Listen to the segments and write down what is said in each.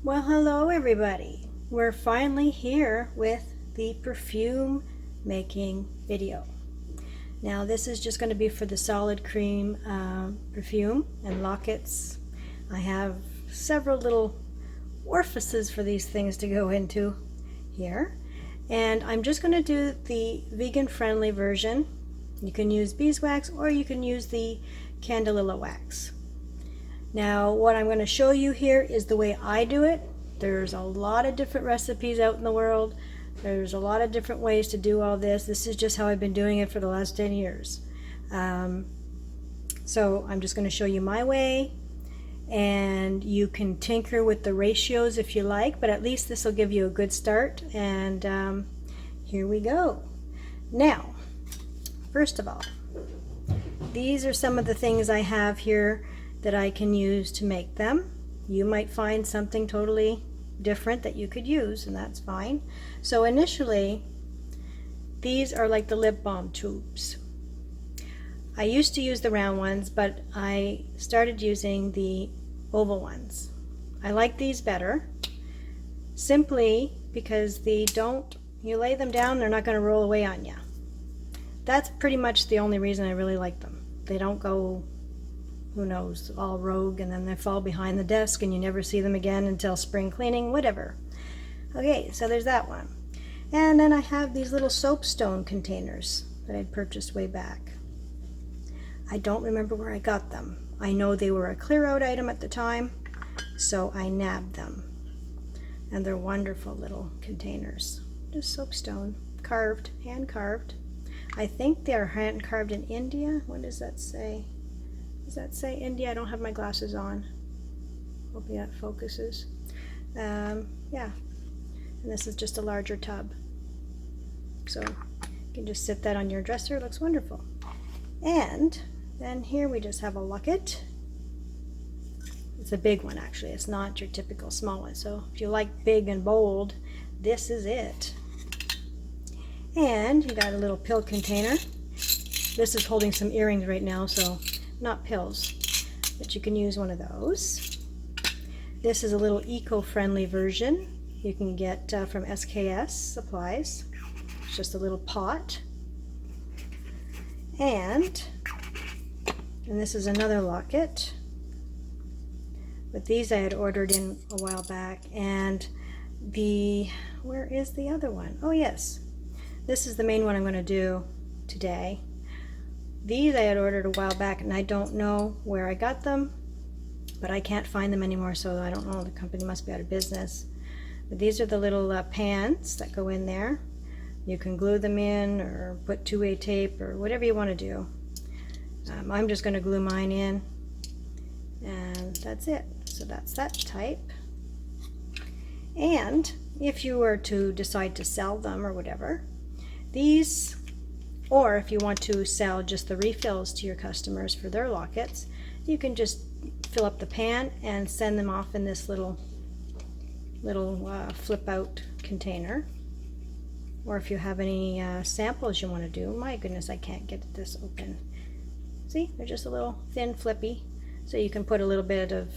Well, hello everybody. We're finally here with the perfume making video. Now this is just going to be for the solid cream perfume and Lockets. I have several little orifices for these things to go into here. And I'm just going to do the vegan friendly version. You can use beeswax or you can use the candelilla wax. Now what I'm going to show you here is the way I do it. There's a lot of different recipes out in the world. There's a lot of different ways to do all this. This is just how I've been doing it for the last 10 years. So I'm just going to show you my way, and you can tinker with the ratios if you like, but at least this will give you a good start. And here we go. Now, first of all, these are some of the things I have here that I can use to make them. You might find something totally different that you could use, and that's fine. So initially, these are like the lip balm tubes. I used to use the round ones, but I started using the oval ones. I like these better, simply because you lay them down, they're not going to roll away on you. That's pretty much the only reason I really like them. They don't go, who knows, all rogue, and then they fall behind the desk and you never see them again until spring cleaning, whatever. Okay, so there's that one. And then I have these little soapstone containers that I'd purchased way back. I don't remember where I got them. I know they were a clear out item at the time, so I nabbed them. And they're wonderful little containers. Just soapstone, carved, hand carved. I think they're hand carved in India. What does that say? Does that say India? I don't have my glasses on. Hoping that focuses. Yeah. And this is just a larger tub. So you can just sit that on your dresser. It looks wonderful. And then here we just have a locket. It's a big one actually. It's not your typical small one. So if you like big and bold, this is it. And you got a little pill container. This is holding some earrings right now, so not pills, but you can use one of those. This is a little eco-friendly version you can get from SKS Supplies. It's just a little pot. And this is another locket. But these I had ordered in a while back. And where is the other one? Oh yes, this is the main one I'm going to do today. These I had ordered a while back, and I don't know where I got them, but I can't find them anymore, so I don't know. The company must be out of business. But these are the little pans that go in there. You can glue them in or put two-way tape or whatever you want to do. I'm just going to glue mine in, and that's it. So that's that type. And if you were to decide to sell them or whatever, these, or if you want to sell just the refills to your customers for their lockets, you can just fill up the pan and send them off in this little flip out container. Or if you have any samples you want to do, my goodness, I can't get this open. See, they're just a little thin flippy, so you can put a little bit of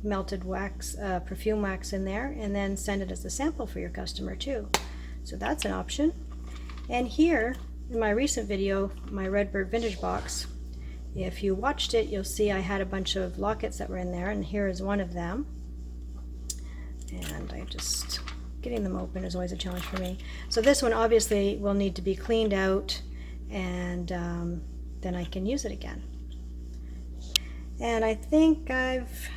melted wax, perfume wax in there, and then send it as a sample for your customer too. So that's an option. And here in my recent video, my Redbird Vintage box, if you watched it, you'll see I had a bunch of lockets that were in there, and here is one of them. And getting them open is always a challenge for me. So this one obviously will need to be cleaned out, and then I can use it again. And I think I've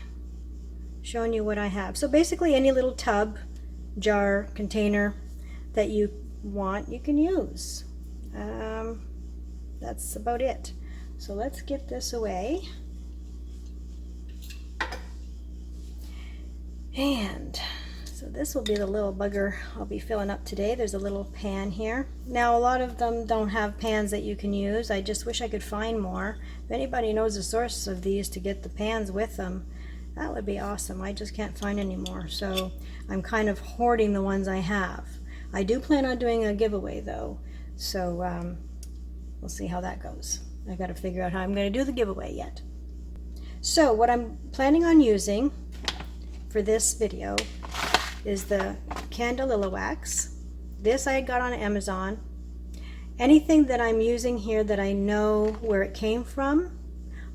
shown you what I have. So basically any little tub, jar, container that you want, you can use. That's about it. So let's get this away. And so this will be the little bugger I'll be filling up today. There's a little pan here. Now a lot of them don't have pans that you can use. I just wish I could find more. If anybody knows the source of these to get the pans with them, that would be awesome. I just can't find any more. So I'm kind of hoarding the ones I have. I do plan on doing a giveaway though. So we'll see how that goes. I got to figure out how I'm going to do the giveaway yet. So what I'm planning on using for this video is the Candelilla wax. This I got on Amazon. Anything that I'm using here that I know where it came from,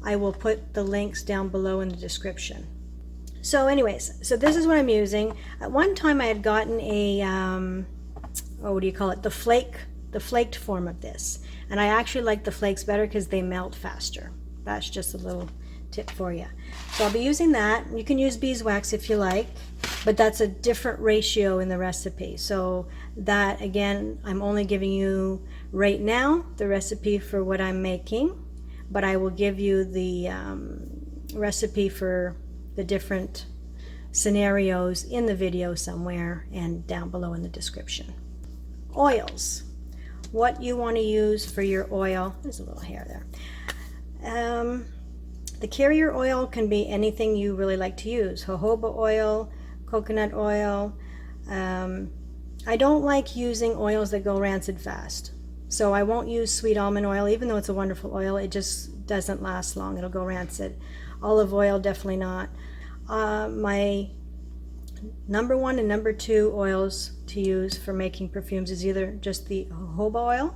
I will put the links down below in the description. So anyways, so this is what I'm using. At one time I had gotten a, what do you call it? The flaked form of this. And I actually like the flakes better because they melt faster. That's just a little tip for you. So I'll be using that. You can use beeswax if you like, but that's a different ratio in the recipe. So that, again, I'm only giving you right now the recipe for what I'm making, but I will give you the recipe for the different scenarios in the video somewhere and down below in the description. Oils. What you want to use for your oil. There's a little hair there. The carrier oil can be anything you really like to use. Jojoba oil, coconut oil. I don't like using oils that go rancid fast. So I won't use sweet almond oil, even though it's a wonderful oil. It just doesn't last long. It'll go rancid. Olive oil, definitely not. My number 1 and number 2 oils to use for making perfumes is either just the jojoba oil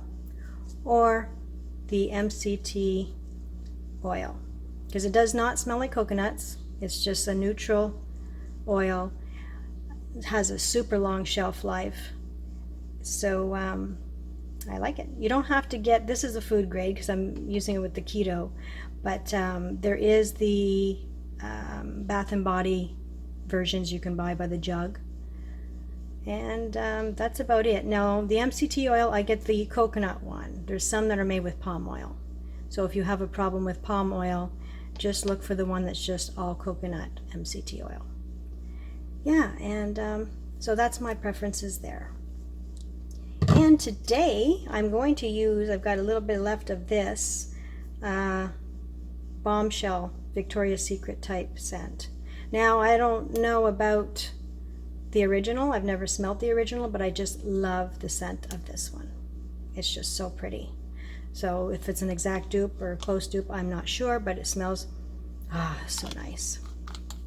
or the MCT oil, because it does not smell like coconuts. It's just a neutral oil. It has a super long shelf life, so I like it. You don't have to get, this is a food grade because I'm using it with the keto, but there is the Bath and Body versions you can buy by the jug, and that's about it. Now the MCT oil, I get the coconut one. There's some that are made with palm oil, so if you have a problem with palm oil, just look for the one that's just all coconut MCT oil. Yeah, and so that's my preferences there. And today I'm going to use, I've got a little bit left of this Bombshell Victoria's Secret type scent. Now I don't know about the original. I've never smelled the original, but I just love the scent of this one. It's just so pretty. So if it's an exact dupe or a close dupe, I'm not sure, but it smells so nice.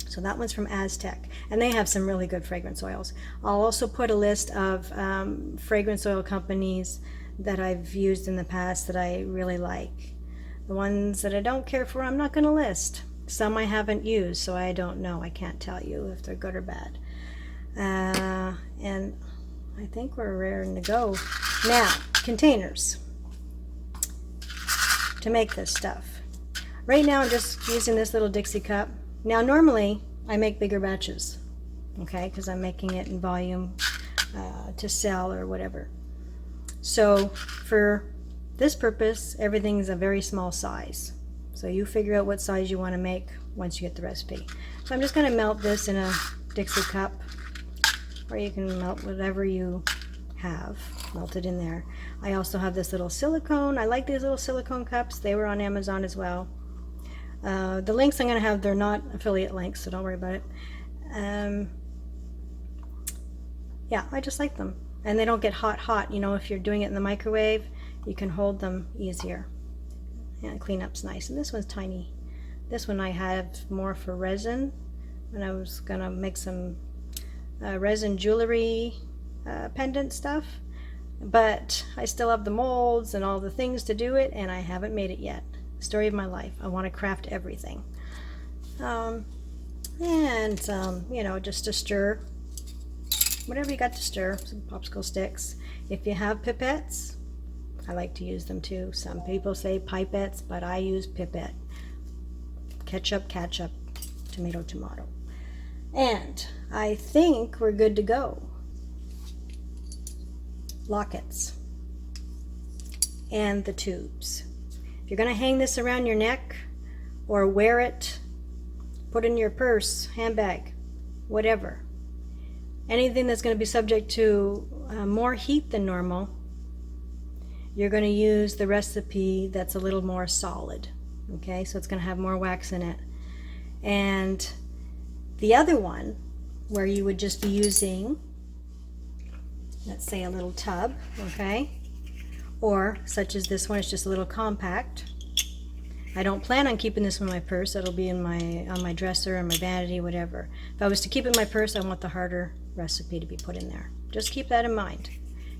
So that one's from Aztec, and they have some really good fragrance oils. I'll also put a list of fragrance oil companies that I've used in the past that I really like. The ones that I don't care for, I'm not going to list. Some I haven't used, so I don't know. I can't tell you if they're good or bad. And I think we're raring to go. Now, containers to make this stuff. Right now I'm just using this little Dixie cup. Now normally I make bigger batches, okay, because I'm making it in volume to sell or whatever. So for this purpose, everything's a very small size. So you figure out what size you want to make once you get the recipe. So I'm just going to melt this in a Dixie cup, or you can melt whatever you have melted in there. I also have this little silicone. I like these little silicone cups. They were on Amazon as well. The links I'm going to have, they're not affiliate links, so don't worry about it. Yeah, I just like them. And they don't get hot. You know, if you're doing it in the microwave, you can hold them easier. And cleanup's nice. And this one's tiny. This one I have more for resin. And I was going to make some resin jewelry pendant stuff. But I still have the molds and all the things to do it, and I haven't made it yet. Story of my life. I want to craft everything. You know, just to stir. Whatever you got to stir. Some popsicle sticks. If you have pipettes, I like to use them too. Some people say pipettes, but I use pipette. Ketchup, tomato, tomato. And I think we're good to go. Lockets and the tubes. If you're going to hang this around your neck or wear it, put in your purse, handbag, whatever. Anything that's going to be subject to more heat than normal, you're going to use the recipe that's a little more solid. Okay, so it's going to have more wax in it. And the other one, where you would just be using, let's say, a little tub, okay, or such as this one, it's just a little compact. I don't plan on keeping this in my purse. It'll be in on my dresser or my vanity, whatever. If I was to keep it in my purse, I want the harder recipe to be put in there. Just keep that in mind,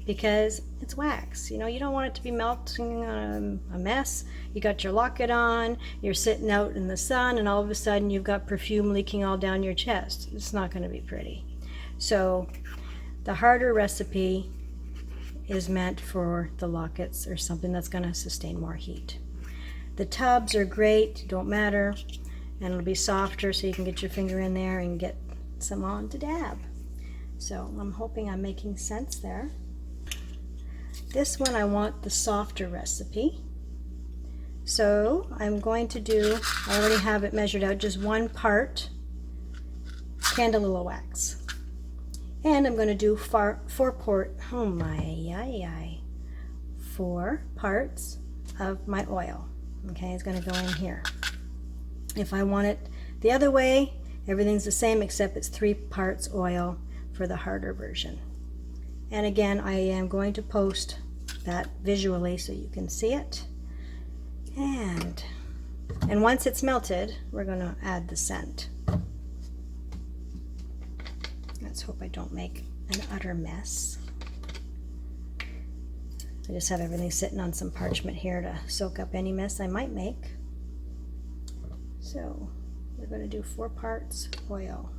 because it's wax. You know, you don't want it to be melting a mess. You got your locket on, you're sitting out in the sun, and all of a sudden you've got perfume leaking all down your chest. It's not going to be pretty. So the harder recipe is meant for the lockets or something that's going to sustain more heat. The tubs are great, don't matter, and it'll be softer so you can get your finger in there and get some on to dab. So I'm hoping I'm making sense there. This one I want the softer recipe. So I'm going to do, I already have it measured out, just 1 part Candelilla wax. And I'm going to do 4 parts of my oil. Okay, it's going to go in here. If I want it the other way, everything's the same except it's 3 parts oil for the harder version. And again, I am going to post that visually so you can see it. And once it's melted, we're going to add the scent. Let's hope I don't make an utter mess. I just have everything sitting on some parchment here to soak up any mess I might make. So we're going to do 4 parts oil.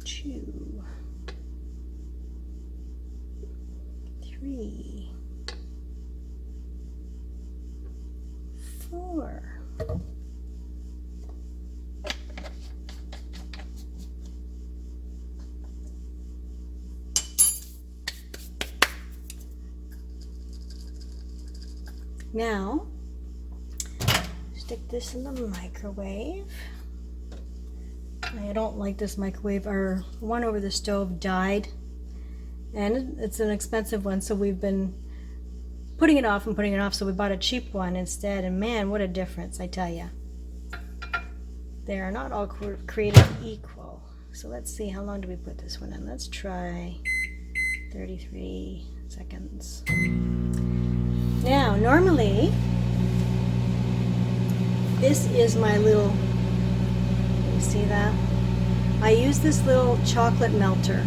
Two, 3, 4. Now, stick this in the microwave. I don't like this microwave. Our one over the stove died, and it's an expensive one, so we've been putting it off and putting it off, so we bought a cheap one instead, and man, what a difference, I tell you. They are not all created equal. So let's see, how long do we put this one in? Let's try 33 seconds. Now, normally, this is my little, you see that? I use this little chocolate melter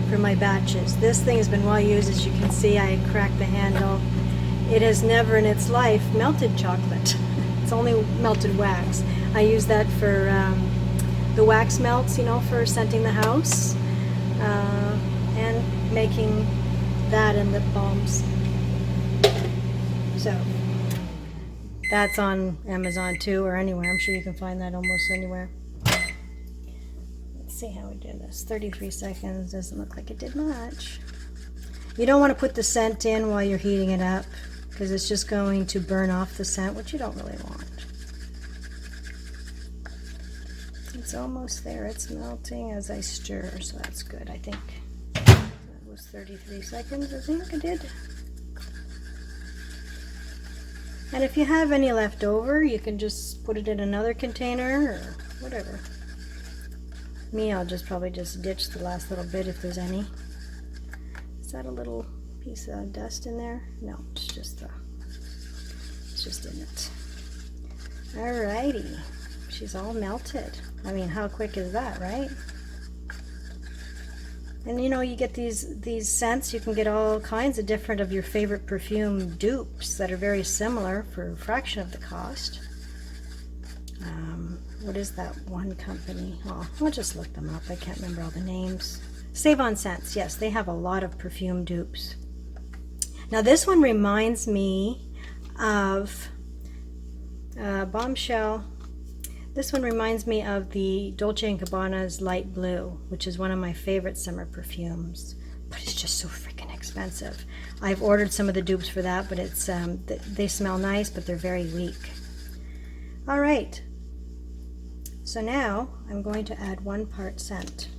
for my batches. This thing has been well used. As you can see, I cracked the handle. It has never in its life melted chocolate. It's only melted wax. I use that for the wax melts, you know, for scenting the house and making that in lip balms. So that's on Amazon too, or anywhere. I'm sure you can find that almost anywhere. Let's see how we do this. 33 seconds. Doesn't look like it did much. You don't want to put the scent in while you're heating it up, because it's just going to burn off the scent, which you don't really want. It's almost there. It's melting as I stir, so that's good. I think that was 33 seconds. I think I did. And if you have any left over, you can just put it in another container or whatever. Me, I'll probably just ditch the last little bit if there's any. Is that a little piece of dust in there? No, it's just in it. Alrighty, she's all melted. I mean, how quick is that, right? And you know, you get these scents, you can get all kinds of different of your favorite perfume dupes that are very similar for a fraction of the cost. What is that one company? Oh, I'll just look them up. I can't remember all the names. Save on Scents. Yes, they have a lot of perfume dupes. Now this one reminds me of Bombshell. This one reminds me of the Dolce & Gabbana's Light Blue, which is one of my favorite summer perfumes, but it's just so freaking expensive. I've ordered some of the dupes for that, but it's they smell nice, but they're very weak. All right, so now I'm going to add 1 part scent.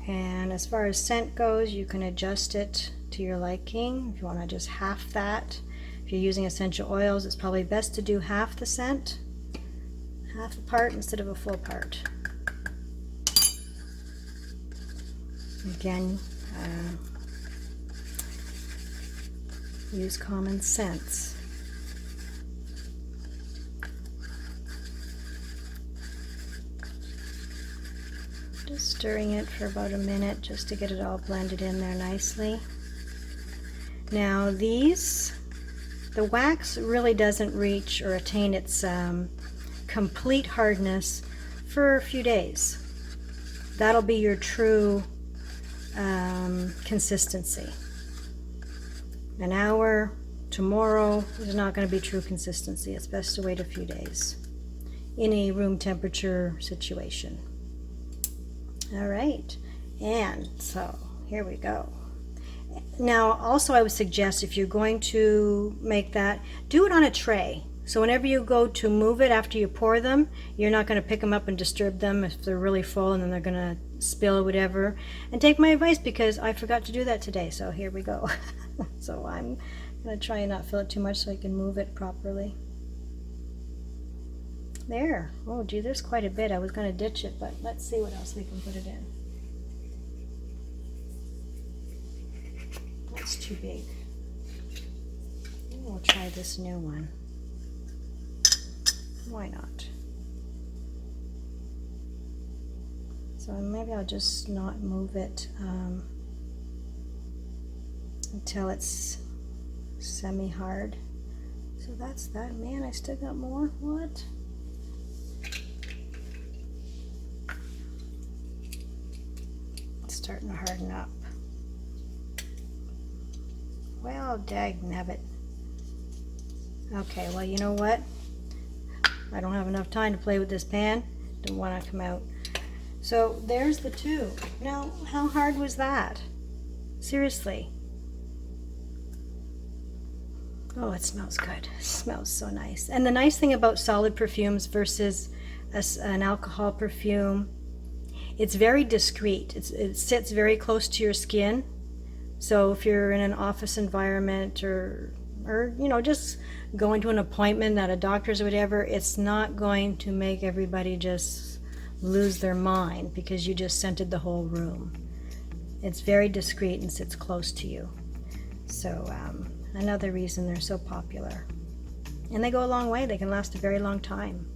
And as far as scent goes, you can adjust it to your liking. If you want to just half that, If you're using essential oils, it's probably best to do half the scent, half a part instead of a full part. Again, use common sense. Just stirring it for about a minute just to get it all blended in there nicely. Now the wax really doesn't reach or attain its complete hardness for a few days. That'll be your true consistency. An hour, tomorrow is not going to be true consistency. It's best to wait a few days in a room temperature situation. All right, and so here we go. Now also I would suggest, if you're going to make that, do it on a tray. So whenever you go to move it after you pour them, you're not going to pick them up and disturb them if they're really full and then they're going to spill or whatever. And take my advice, because I forgot to do that today. So here we go. So I'm going to try and not fill it too much so I can move it properly. There. Oh gee, there's quite a bit. I was going to ditch it, but let's see what else we can put it in. That's too big. We'll try this new one. Why not? So maybe I'll just not move it until it's semi-hard. So that's that. Man, I still got more. What? It's starting to harden up. Well, dagnabbit. Okay, well, you know what? I don't have enough time to play with this pan. Don't want to come out. So there's the tube. Now, how hard was that? Seriously. Oh, it smells good. It smells so nice. And the nice thing about solid perfumes versus an alcohol perfume, it's very discreet. It sits very close to your skin. So if you're in an office environment or you know, just going to an appointment at a doctor's or whatever, it's not going to make everybody just lose their mind because you just scented the whole room. It's very discreet and sits close to you. So another reason they're so popular. And they go a long way. They can last a very long time.